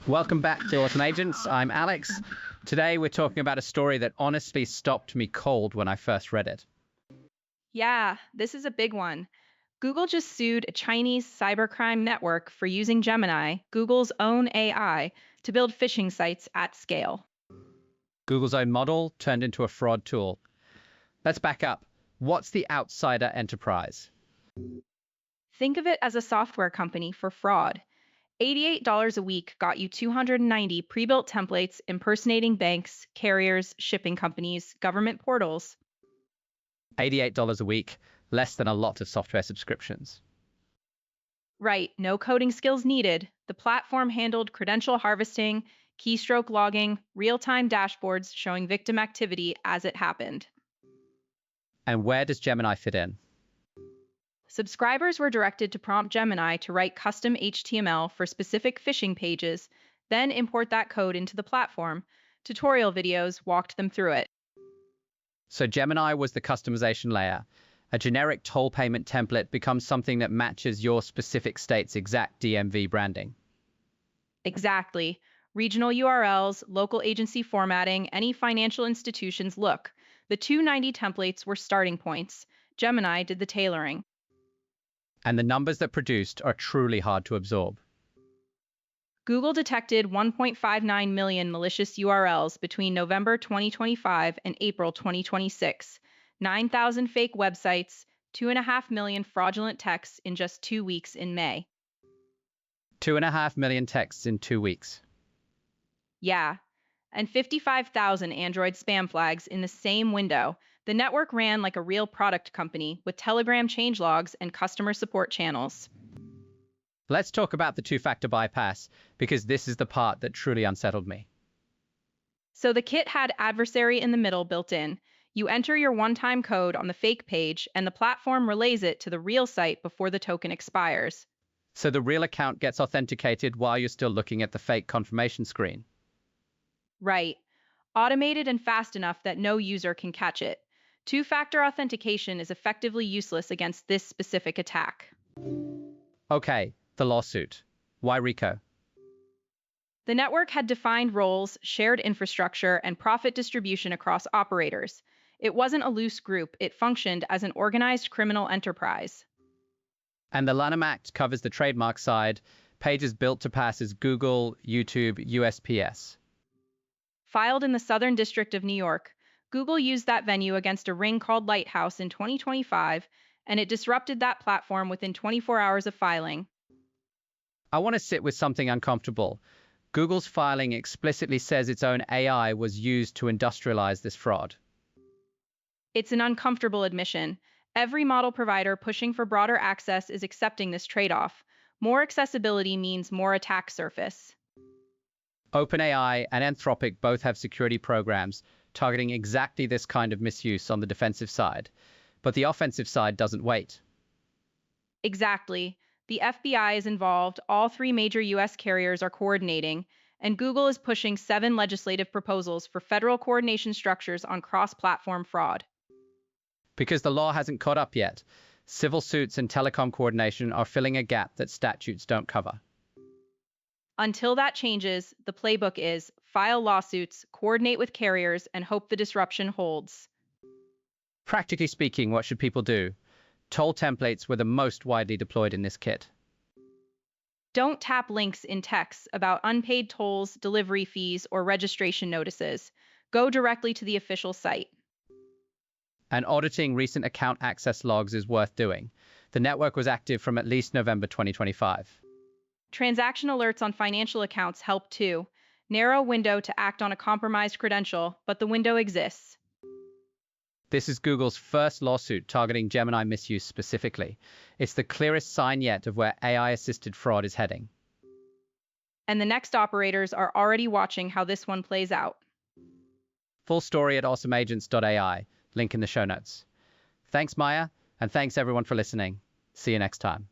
Welcome back to Awesome Agents. I'm Alex. Today we're talking about a story that honestly stopped me cold when I first read it. Yeah, this is a big one. Google just sued a Chinese cybercrime network for using Gemini, Google's own AI, to build phishing sites at scale. Google's own model turned into a fraud tool. Let's back up. What's the outsider enterprise? Think of it as a software company for fraud. $88 a week got you 290 pre built templates impersonating banks, carriers, shipping companies, government portals. $88 a week, less than a lot of software subscriptions. Right, no coding skills needed. The platform handled credential harvesting, keystroke logging, real time dashboards showing victim activity as it happened. And where does Gemini fit in? Subscribers were directed to prompt Gemini to write custom HTML for specific phishing pages, then import that code into the platform. Tutorial videos walked them through it. So Gemini was the customization layer. A generic toll payment template becomes something that matches your specific state's exact DMV branding. Exactly. Regional URLs, local agency formatting, any financial institution's look. The 290 templates were starting points. Gemini did the tailoring. And the numbers that produced are truly hard to absorb. Google detected 1.59 million malicious URLs between November 2025 and April 2026, 9,000 fake websites, 2.5 million fraudulent texts in just 2 weeks in May. 2.5 million texts in 2 weeks. Yeah, and 55,000 Android spam flags in the same window. The network ran like a real product company with Telegram changelogs and customer support channels. Let's talk about the two-factor bypass, because this is the part that truly unsettled me. So the kit had adversary in the middle built in. You enter your one time code on the fake page, and the platform relays it to the real site before the token expires. So the real account gets authenticated while you're still looking at the fake confirmation screen. Right. Automated and fast enough that no user can catch it. Two factor authentication is effectively useless against this specific attack. Okay, the lawsuit. Why RICO? The network had defined roles, shared infrastructure, and profit distribution across operators. It wasn't a loose group, it functioned as an organized criminal enterprise. And the Lanham Act covers the trademark side, pages built to pass as Google, YouTube, USPS. Filed in the Southern District of New York, Google used that venue against a ring called Lighthouse in 2025, and it disrupted that platform within 24 hours of filing. I want to sit with something uncomfortable. Google's filing explicitly says its own AI was used to industrialize this fraud. It's an uncomfortable admission. Every model provider pushing for broader access is accepting this trade off. More accessibility means more attack surface. OpenAI and Anthropic both have security programs targeting exactly this kind of misuse on the defensive side. But the offensive side doesn't wait. Exactly. The FBI is involved, all three major US carriers are coordinating, and Google is pushing 7 legislative proposals for federal coordination structures on cross platform fraud. Because the law hasn't caught up yet, civil suits and telecom coordination are filling a gap that statutes don't cover. Until that changes, the playbook is file lawsuits, coordinate with carriers, and hope the disruption holds. Practically speaking, what should people do? Toll templates were the most widely deployed in this kit. Don't tap links in texts about unpaid tolls, delivery fees, or registration notices. Go directly to the official site. And auditing recent account access logs is worth doing. The network was active from at least November 2025. Transaction alerts on financial accounts help too. Narrow window to act on a compromised credential, but the window exists. This is Google's first lawsuit targeting Gemini misuse specifically. It's the clearest sign yet of where AI-assisted fraud is heading. And the next operators are already watching how this one plays out. Full story at awesomeagents.ai, link in the show notes. Thanks, Maya, and thanks everyone for listening. See you next time.